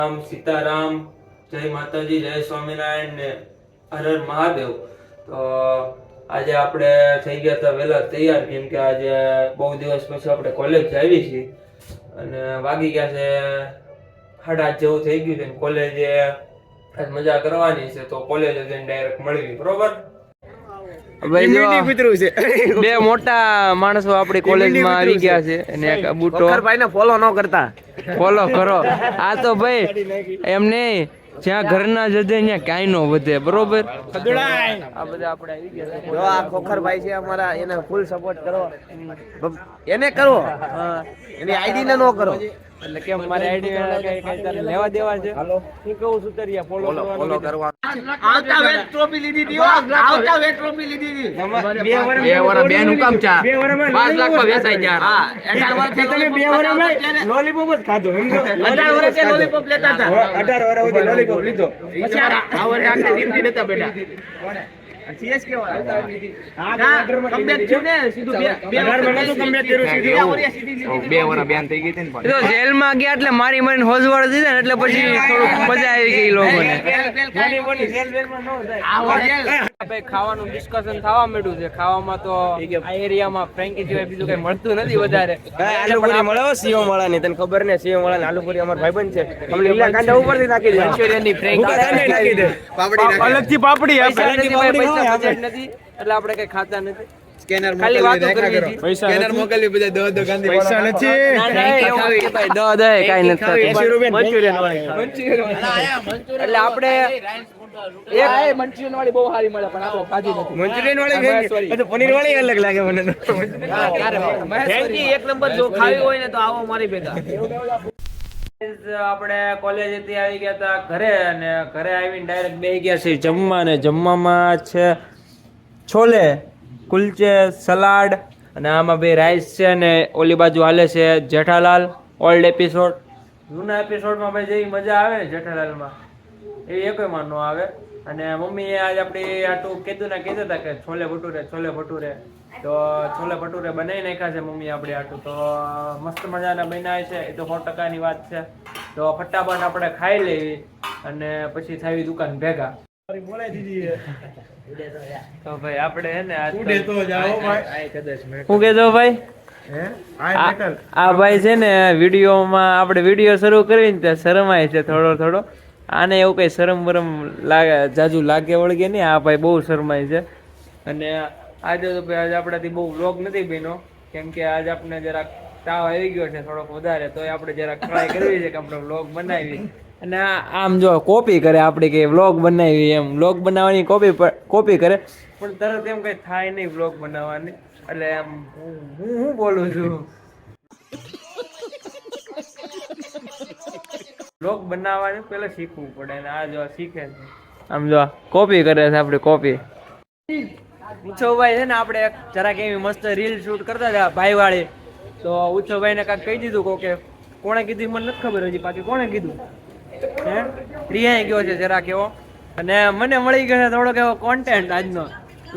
રામ સીતારામ, જય માતાજી, જય સ્વામિનારાયણ ને હર હર મહાદેવ. તો આજે આપણે થઈ ગયા હતા વહેલા તૈયાર, કેમ કે આજે બહુ દિવસ પછી આપણે કોલેજ આવી છીએ અને વાગી ગયા છે 8:30 જેવું થઈ ગયું છે. કોલેજે મજા કરવાની છે તો કોલેજ જઈને ડાયરેક્ટ મળવી, બરોબર? બે મોટા માણસો આપણી કોલેજમાં આવી ગયા છે અને એક બુટો ભાઈને ફોલો ન કરતા, ફોલો કરો. આ તો ભાઈ એમ નહીં, જ્યાં ઘરના જશે ત્યાં કાંઈ નો વધે, બરોબર? આ બધા આપણે આવી ગયા છે. જો આ ખોખરભાઈ છે અમારા, એને ફૂલ સપોર્ટ કરો, એને કરો, એની આઈડી ને નો કરો. એટલે કે મારી આઈડી કઈ તારે લેવા દેવા છે? હું કહું છું તરિયા ફોલો કરવા. આવતા વેટ ટ્રોફી લીધી હતી, આવતા વેટ ટ્રોફી લીધી હતી. 2 વર્ષ બે નું કામ ચા 5 લાખ માં વેચાઈ ગયા. હા 18 વર્ષ તમે 2 વર્ષ લોલીપોપ જ ખાધો, 18 વર્ષે લોલીપોપ લેતા હતા. 18 વર્ષ સુધી લોલીપોપ લીધો. બિચારા આ વર્ષે આખે દીપતી નતા બેટા. સીએસ કેવા હા કમબેક થયું ને સીધું 2 વર્ષ કમબેક કર્યું સીધું 2 વર્ષ બેન થઈ ગઈ હતી ને. તો જેલમાં ગયા એટલે મારી મને હોજવાળ દીધા ને એટલે પછી થોડું મજા આવી ગઈ લોકોને. ભાઈ ખાવાનું ડિસ્કશન થવા માંડ્યું છે. ખાવામાં તો આ એરિયામાં ફ્રેન્કી સિવાય બીજું કઈ મળતું નથી વધારે. આલુપુરી મળે સીઓ મળે ને, તને ખબર ને સીઓ મળે ને આલુપુરી અમાર ભાઈબંધ છે, અમને લીલા કાંડા ઉપરથી નાખી દે. મંચુરિયન ની ફ્રેન્કી નાખી દે, અલગથી પાપડી પૈસા બજેટ નથી એટલે આપણે કઈ ખાતા નથી. સ્કેનર ખાલી વાતો કરવી છે. પૈસા સ્કેનર મોકલવી બધા દો ગાંધી પૈસા નથી. કાઈ નથી. એટલે આપણે એક મંચુરિયન વાળી બહુ સારી મળે પણ આપણે ખાધી નથી. મંચુરિયન વાળી તો પનીર વાળી અલગ લાગે મને તો. ફેંકી એક નંબર જો ખાવી હોય ને તો આવો મારી ભેગા. આપણે કોલેજ થી આવી ગયા હતા ઘરે, અને ઘરે આવીને ડાયરેક્ટ બેસી ગયા છે જમવા. ને જમવામાં છે છોલે કુલચે, સલાડ, અને આમાં બે રાઈસ છે, અને ઓલી બાજુ હાલે છે જેઠાલાલ ઓલ્ડ એપિસોડ. જૂના એપિસોડમાં ભાઈ જેવી મજા આવે ને જેઠાલાલમાં એવી એકોયમાં ન આવે. અને મમ્મીએ આજ આપણી આટલું કીધા હતા કે છોલે ભટુરે, તો છોલે ભટુરે બનાવી નાખ્યા છે મમ્મી આપણી આટલું. તો મસ્ત મજાના બનાવે છે, એ તો 100% ની વાત છે. તો ફટાફટ આપણે ખાઈ લેવી અને પછી થાવી દુકાન ભેગા. તો ભાઈ આપણે હે ને શું કહેતો ભાઈ, આ ભાઈ છે ને વિડીયોમાં આપણે વિડીયો શરૂ કરીને ત્યાં શરમાય છે થોડો. આને એવું કઈ શરમ બરમ લાગે જાજુ લાગે વળગે નહીં. આ ભાઈ બહુ શરમાય છે. અને આજે તો ભાઈ આજે આપણાથી બહુ વ્લોગ નથી બન્યો, કેમ કે આજે આપણે જરાક તાવ આવી ગયો છે થોડોક વધારે. તો આપણે જરાક ટ્રાય કરવી છે કે આપણે વ્લોગ બનાવી. અને આમ જો કોપી કરે આપણે કે વ્લોગ બનાવી, એમ વ્લોગ બનાવવાની કોપી કરે, પણ તરત એમ કઈ થાય નહીં વ્લોગ બનાવવાની. એટલે એમ હું બોલું છું, વ્લોગ બનાવવાનું પેલા શીખવું પડે. અને આ જો શીખે છે, આમ જો કોપી કરે છે આપણી કોપી. ઉછોભાઈ છે ને, આપણે જરાક એવી મસ્ત રીલ શૂટ કરતા હતા ભાઈ વાળી. તો ઉછોભાઈ ને કાંઈક કહી દીધું કે કોણે કીધું મને નથી ખબર હજી પાછી કોણે કીધું. હે રિહાઈ ગયો છે જરાક એવો, અને મને મળી ગયો છે થોડોક એવો કોન્ટેન્ટ આજનો.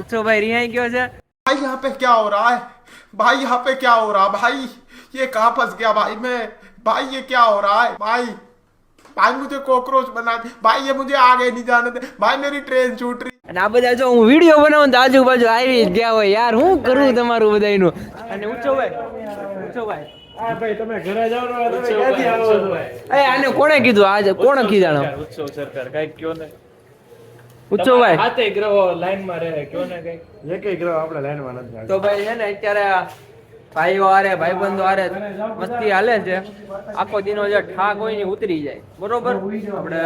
ઉછોભાઈ રિહાઈ ગયો છે. भाई यहाँ पे क्या हो रहा है भाई, यहाँ पे क्या हो रहा है भाई, ये कहाँ फंस गया भाई मैं, भाई ये क्या हो रहा है भाई, भाई मुझे कॉकरोच बना दे भाई, ये मुझे आगे नहीं जाने दे भाई, मेरी ट्रेन छूट रही. અને આ બધા જો હું વિડીયો બનાવું તો આજુબાજુ આવી જ ગયા હોય યાર, હું કરું તમારું બધાનું. અને ઉછોભાઈ તમે ઘરે જાવ ને તમે ક્યાંથી આવો છો? આને કોણે કીધું? આજે કોણે કીધું? ઉત્સવ સરકાર કઈક કયો ને. ઉછોભાઈ હાથે ગ્રહો લાઈનમાં રહે, કયો ને કઈક. એકેય ગ્રહ આપણે લાઈનમાં નથી. તો ભાઈ છે ને અત્યારે ભાઈઓ હારે ભાઈબંધો હારે મસ્તી હાલે છે. આખો દિનો જે ઠાક હોય ને ઉતરી જાય, બરોબર? આપણે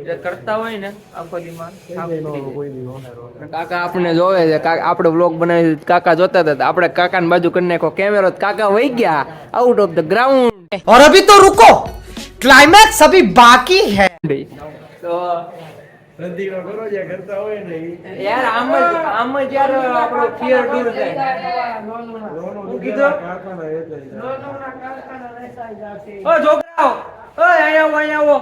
જે કરતા હોય ને આખો દીમાં કાકા આપણે જોવે છે, આપણે વ્લોગ બનાવી કાકા જોતા હતા, આપણે કાકાની બાજુ કરી નાખો કેમેરો, કાકા વહી ગયા આઉટ ઓફ ધ ગ્રાઉન્ડ. और अभी तो रुको, क्लाइमैक्स अभी बाकी है. તો રંધીનો કરો જે કરતા હોય ને યાર આમ જ યાર આપણો ફિયર દૂર થાય. હું કીધું ઓ છોકરાઓ, ઓય અહીંયા આવો.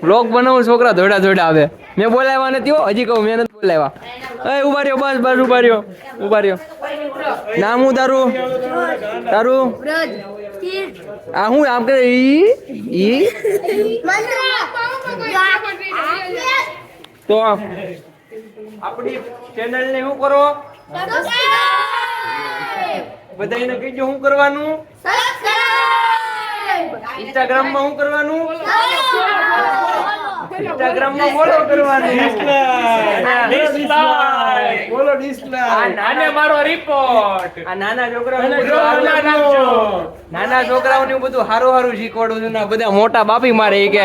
વ્લોગ બનાવું છોકરા દોડા આવે. મેં બોલાવ્યા નથી હો, હજી કહું મેં નથી બોલાવ્યા. એ ઉભા રહ્યો, બસ ઉભા રહ્યો. નામ હું તારું આ હું આમ કરે ઈ તો આપણી ચેનલ ને શું કરો બધાને કહેજો શું કરવાનું ઇન્સ્ટાગ્રામ માં શું કરવાનું ઇન્સ્ટાગ્રામ માં ફોલો કરવાનું બોલો ડિસલાઈક આને મારો રિપોર્ટ આ નાના છોકરાઓને હું બધું સારું સારું શીખવાડું છું ને બધા મોટા બાપી મારે ઈ કે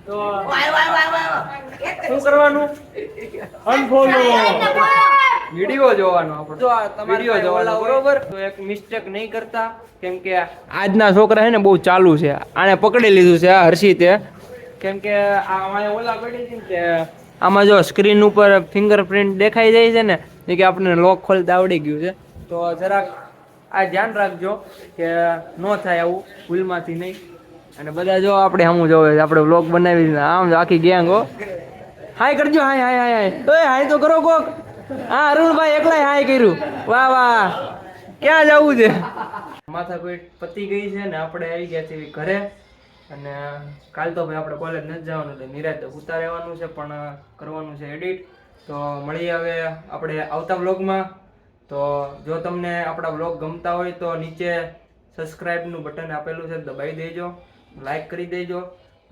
તો શું કરવાનું અનફોલો વિડિયો જોવાનો આપણે જો વિડિયો જોવાનો બરોબર તો એક મિસ્ટેક નહીં કરતા કેમ કે આજના છોકરા છે ને બહુ ચાલુ છે આને પકડી લીધું છે આ હર્ષિતે કેમ કે આ અમારે ઓલા પડી છે ને કે આમાં જો સ્ક્રીન ઉપર ફિંગરપ્રિન્ટ દેખાઈ જાય છે ને એ કે આપણને લોક ખોલતા આવડી ગયું છે તો જરાક આ ધ્યાન રાખજો કે ન થાય આવું ભૂલમાંથી નહીં અને બધા જો આપણે સામું જોવે આપણે વ્લોગ બનાવી આમ આખી ગેંગ હો હાય કરજો હાય હાય હાય ઓય હાય તો કરો કોક હા અરુણભાઈ એકલાય હાય કર્યું વાહ વાહ ક્યાં જવું છે માથાકૂટ પતી ગઈ છે ને આપણે આવી ગયા છીએ ઘરે અને કાલ તો ભાઈ આપણે કોલેજ નથી જવાનું એટલે નિરાંતે ઉતા રહેવાનું છે પણ કરવાનું છે એડિટ તો મળીએ હવે આપણે આવતા વ્લોગમાં તો જો તમને આપણા વ્લોગ ગમતા હોય તો નીચે સબસ્ક્રાઇબનું બટન આપેલું છે દબાવી દેજો લાઈક કરી દેજો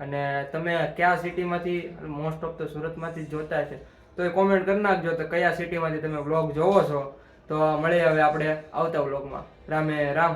અને તમે કયા સિટીમાંથી મોસ્ટ ઓફ તો સુરતમાંથી જ જોતા છે તો એ કોમેન્ટ કરી નાખજો તો કયા સિટીમાંથી તમે વ્લોગ જોવો છો તો મળીએ હવે આપણે આવતા વ્લોગમાં રામે રામ.